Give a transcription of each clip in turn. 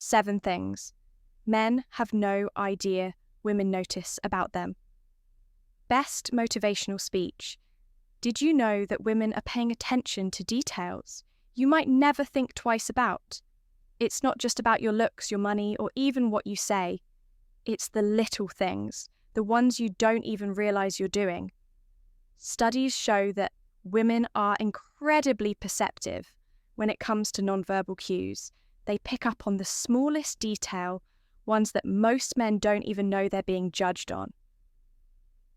7 things men have no idea women notice about them. Best motivational speech. Did you know that women are paying attention to details you might never think twice about? It's not just about your looks, your money, or even what you say. It's the little things, the ones you don't even realize you're doing. Studies show that women are incredibly perceptive when it comes to nonverbal cues. They pick up on the smallest detail, ones that most men don't even know they're being judged on.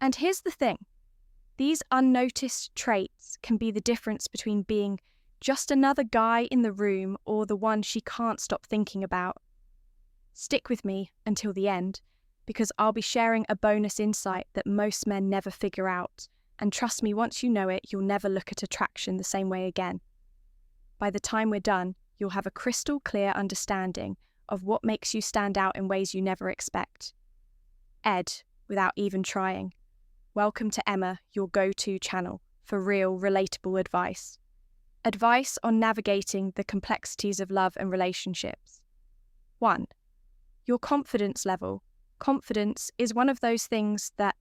And here's the thing. These unnoticed traits can be the difference between being just another guy in the room or the one she can't stop thinking about. Stick with me until the end, because I'll be sharing a bonus insight that most men never figure out. And trust me, once you know it, you'll never look at attraction the same way again. By the time we're done, you'll have a crystal clear understanding of what makes you stand out in ways you never expect. Ed, without even trying. Welcome to Emma, your go-to channel for real, relatable advice. Advice on navigating the complexities of love and relationships. 1. Your confidence level. Confidence is one of those things that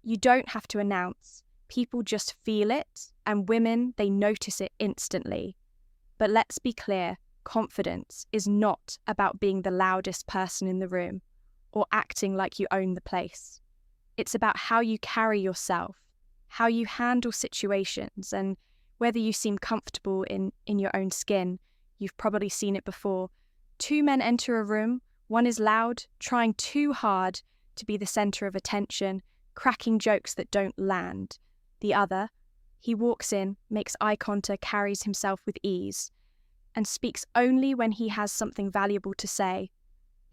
you don't have to announce. People just feel it, and women, they notice it instantly. But let's be clear, confidence is not about being the loudest person in the room or acting like you own the place. It's about how you carry yourself, how you handle situations, and whether you seem comfortable in your own skin. You've probably seen it before. 2 men enter a room, one is loud, trying too hard to be the center of attention, cracking jokes that don't land. The other, he walks in, makes eye contact, carries himself with ease, and speaks only when he has something valuable to say.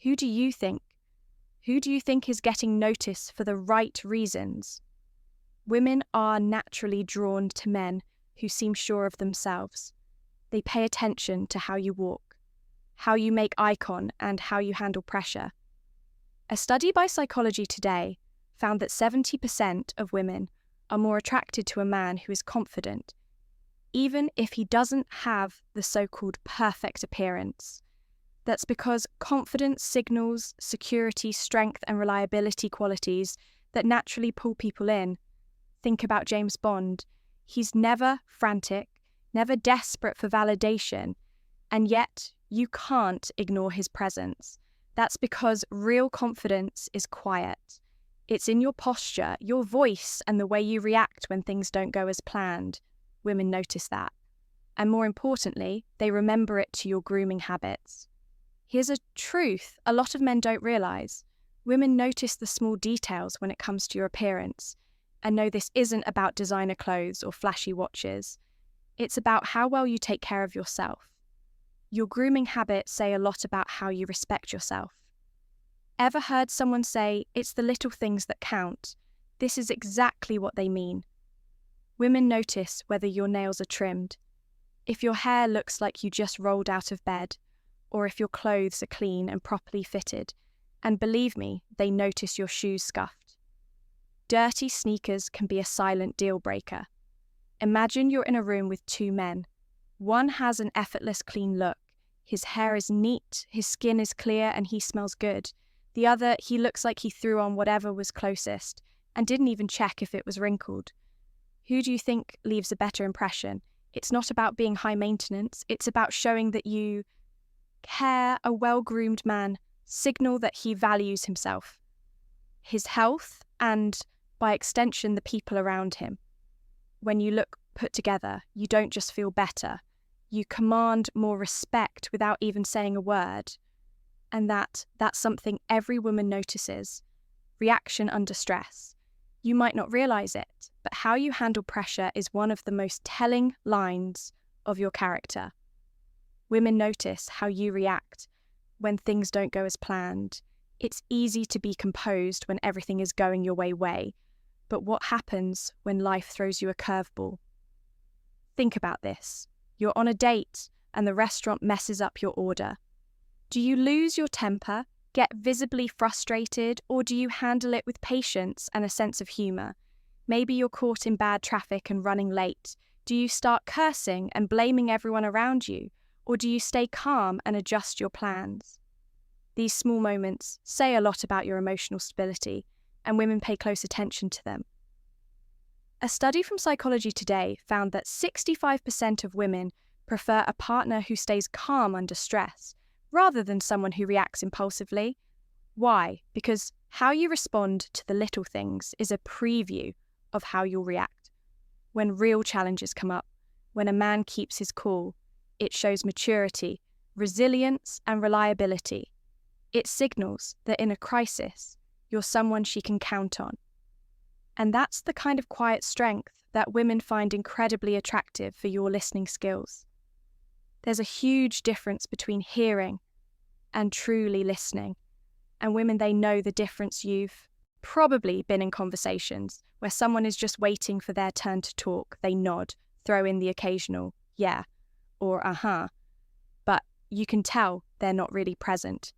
Who do you think? Who do you think is getting noticed for the right reasons? Women are naturally drawn to men who seem sure of themselves. They pay attention to how you walk, how you make eye contact, and how you handle pressure. A study by Psychology Today found that 70% of women are more attracted to a man who is confident, even if he doesn't have the so-called perfect appearance. That's because confidence signals security, strength, and reliability qualities that naturally pull people in. Think about James Bond. He's never frantic, never desperate for validation, and yet you can't ignore his presence. That's because real confidence is quiet. It's in your posture, your voice, and the way you react when things don't go as planned. Women notice that. And more importantly, they remember it to your grooming habits. Here's a truth a lot of men don't realize. Women notice the small details when it comes to your appearance. And no, this isn't about designer clothes or flashy watches. It's about how well you take care of yourself. Your grooming habits say a lot about how you respect yourself. Ever heard someone say, "It's the little things that count"? This is exactly what they mean. Women notice whether your nails are trimmed, if your hair looks like you just rolled out of bed, or if your clothes are clean and properly fitted. And believe me, they notice your shoes scuffed. Dirty sneakers can be a silent deal breaker. Imagine you're in a room with 2 men. One has an effortless clean look. His hair is neat, his skin is clear, and he smells good. The other, he looks like he threw on whatever was closest and didn't even check if it was wrinkled. Who do you think leaves a better impression? It's not about being high maintenance. It's about showing that you care. A well-groomed man signal that he values himself, his health, and by extension, the people around him. When you look put together, you don't just feel better. You command more respect without even saying a word. And that's something every woman notices. Reaction under stress. You might not realize it, but how you handle pressure is one of the most telling lines of your character. Women notice how you react when things don't go as planned. It's easy to be composed when everything is going your way, but what happens when life throws you a curveball? Think about this. You're on a date and the restaurant messes up your order. Do you lose your temper, get visibly frustrated, or do you handle it with patience and a sense of humour? Maybe you're caught in bad traffic and running late. Do you start cursing and blaming everyone around you, or do you stay calm and adjust your plans? These small moments say a lot about your emotional stability, and women pay close attention to them. A study from Psychology Today found that 65% of women prefer a partner who stays calm under stress, rather than someone who reacts impulsively. Why? Because how you respond to the little things is a preview of how you'll react. When real challenges come up, when a man keeps his cool, it shows maturity, resilience, and reliability. It signals that in a crisis, you're someone she can count on. And that's the kind of quiet strength that women find incredibly attractive for your listening skills. There's a huge difference between hearing and truly listening. And women, they know the difference. You've probably been in conversations where someone is just waiting for their turn to talk. They nod, throw in the occasional yeah or uh-huh, but you can tell they're not really present.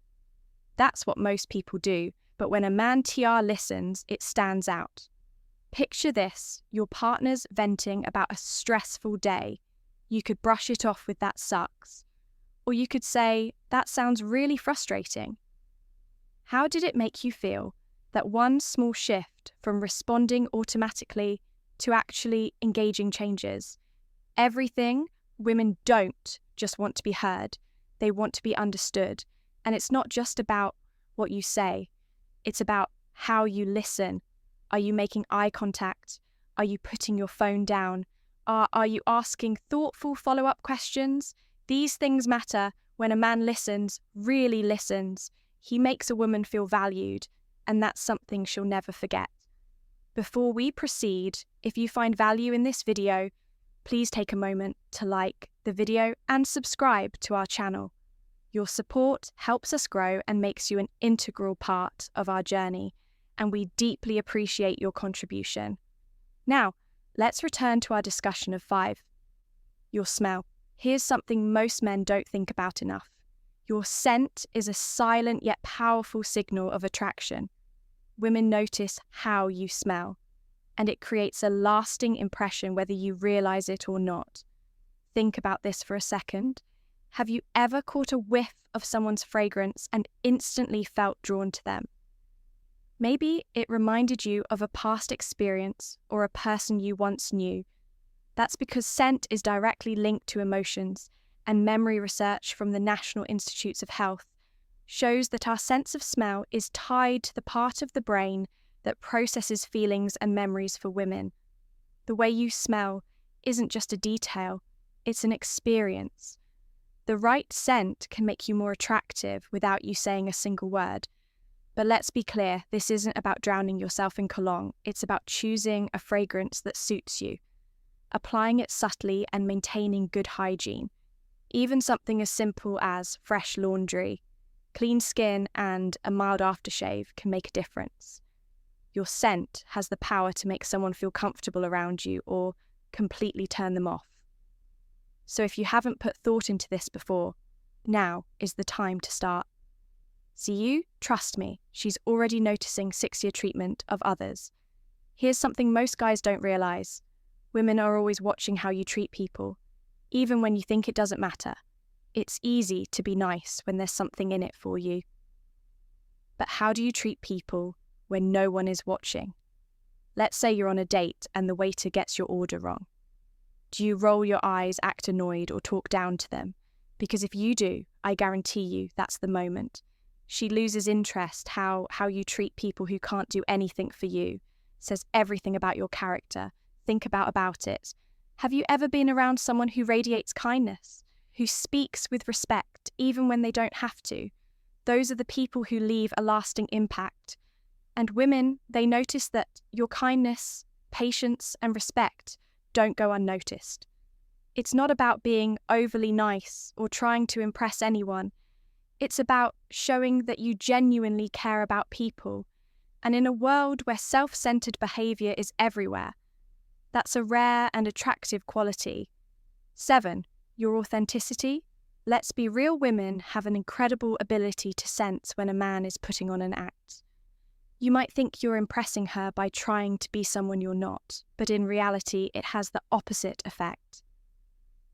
That's what most people do, but when a man TR listens, it stands out. Picture this, your partner's venting about a stressful day. You could brush it off with "that sucks," or you could say, "that sounds really frustrating." How did it make you feel that one small shift from responding automatically to actually engaging changes everything? Women don't just want to be heard, they want to be understood. And it's not just about what you say, it's about how you listen. Are you making eye contact? Are you putting your phone down? Are you asking thoughtful follow-up questions? These things matter. When a man listens, really listens, he makes a woman feel valued, and that's something she'll never forget. Before we proceed, if you find value in this video, please take a moment to like the video and subscribe to our channel. Your support helps us grow and makes you an integral part of our journey, and we deeply appreciate your contribution. Now, let's return to our discussion of 5. Your smell. Here's something most men don't think about enough. Your scent is a silent yet powerful signal of attraction. Women notice how you smell, and it creates a lasting impression whether you realize it or not. Think about this for a second. Have you ever caught a whiff of someone's fragrance and instantly felt drawn to them? Maybe it reminded you of a past experience or a person you once knew. That's because scent is directly linked to emotions, and memory research from the National Institutes of Health shows that our sense of smell is tied to the part of the brain that processes feelings and memories for women. The way you smell isn't just a detail, it's an experience. The right scent can make you more attractive without you saying a single word. But let's be clear, this isn't about drowning yourself in cologne, it's about choosing a fragrance that suits you, applying it subtly and maintaining good hygiene. Even something as simple as fresh laundry, clean skin, and a mild aftershave can make a difference. Your scent has the power to make someone feel comfortable around you or completely turn them off. So if you haven't put thought into this before, now is the time to start. See you? Trust me, she's already noticing 6-year treatment of others. Here's something most guys don't realize. Women are always watching how you treat people, even when you think it doesn't matter. It's easy to be nice when there's something in it for you. But how do you treat people when no one is watching? Let's say you're on a date and the waiter gets your order wrong. Do you roll your eyes, act annoyed, or talk down to them? Because if you do, I guarantee you that's the moment. She loses interest. How you treat people who can't do anything for you says everything about your character. Think about it. Have you ever been around someone who radiates kindness, who speaks with respect even when they don't have to? Those are the people who leave a lasting impact. And women, they notice that your kindness, patience, and respect don't go unnoticed. It's not about being overly nice or trying to impress anyone. It's about showing that you genuinely care about people. And in a world where self-centered behavior is everywhere, that's a rare and attractive quality. 7, your authenticity. Let's be real, women have an incredible ability to sense when a man is putting on an act. You might think you're impressing her by trying to be someone you're not, but in reality, it has the opposite effect.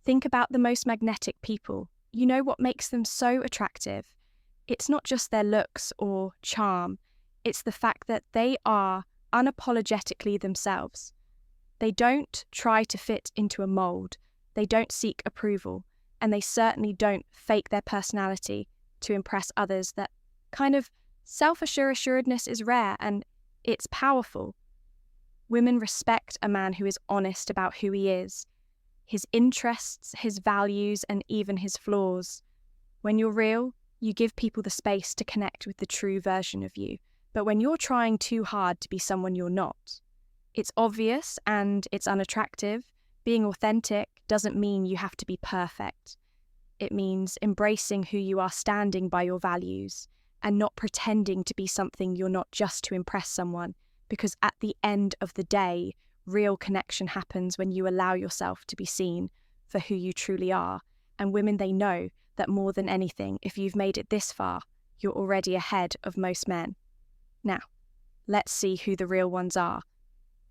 Think about the most magnetic people. You know what makes them so attractive? It's not just their looks or charm, it's the fact that they are unapologetically themselves. They don't try to fit into a mold, they don't seek approval, and they certainly don't fake their personality to impress others. That kind of self-assuredness is rare and it's powerful. Women respect a man who is honest about who he is, his interests, his values, and even his flaws. When you're real, you give people the space to connect with the true version of you. But when you're trying too hard to be someone you're not, it's obvious and it's unattractive. Being authentic doesn't mean you have to be perfect. It means embracing who you are, standing by your values, and not pretending to be something you're not just to impress someone. Because at the end of the day, real connection happens when you allow yourself to be seen for who you truly are. And women, they know that more than anything, if you've made it this far, you're already ahead of most men. Now, let's see who the real ones are.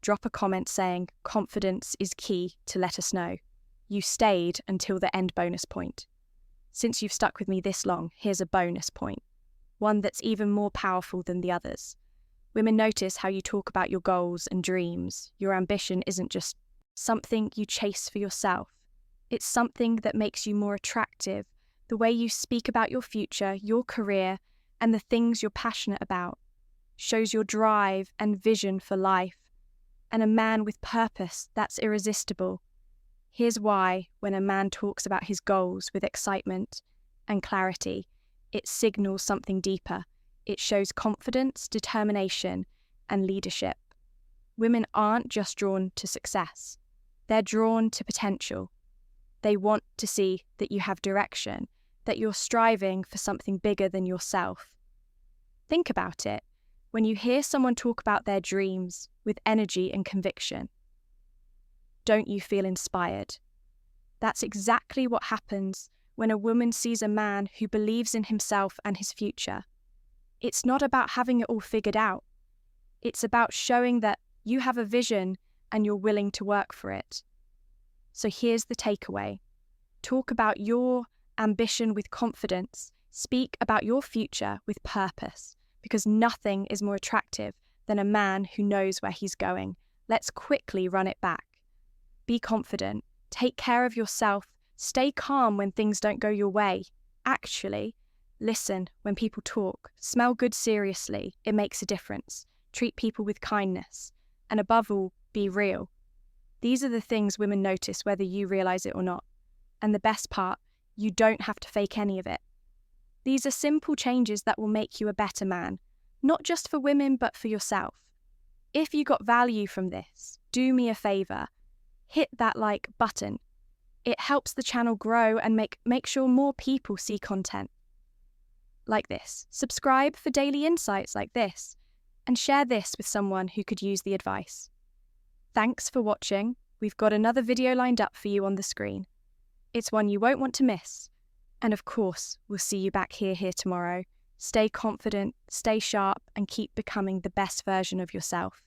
Drop a comment saying confidence is key to let us know. You stayed until the end bonus point. Since you've stuck with me this long, here's a bonus point. One that's even more powerful than the others. Women notice how you talk about your goals and dreams. Your ambition isn't just something you chase for yourself. It's something that makes you more attractive. The way you speak about your future, your career, and the things you're passionate about shows your drive and vision for life. And a man with purpose, that's irresistible. Here's why: when a man talks about his goals with excitement and clarity, it signals something deeper. It shows confidence, determination, and leadership. Women aren't just drawn to success. They're drawn to potential. They want to see that you have direction, that you're striving for something bigger than yourself. Think about it. When you hear someone talk about their dreams with energy and conviction, don't you feel inspired? That's exactly what happens when a woman sees a man who believes in himself and his future. It's not about having it all figured out. It's about showing that you have a vision and you're willing to work for it. So here's the takeaway. Talk about your ambition with confidence. Speak about your future with purpose, because nothing is more attractive than a man who knows where he's going. Let's quickly run it back. Be confident. Take care of yourself. Stay calm when things don't go your way. Actually, listen when people talk. Smell good seriously. It makes a difference. Treat people with kindness. And above all, be real. These are the things women notice whether you realize it or not. And the best part, you don't have to fake any of it. These are simple changes that will make you a better man, not just for women, but for yourself. If you got value from this, do me a favor. Hit that like button. It helps the channel grow and make sure more people see content like this. Subscribe for daily insights like this, and share this with someone who could use the advice. Thanks for watching. We've got another video lined up for you on the screen. It's one you won't want to miss. And of course, we'll see you back here tomorrow. Stay confident, stay sharp, and keep becoming the best version of yourself.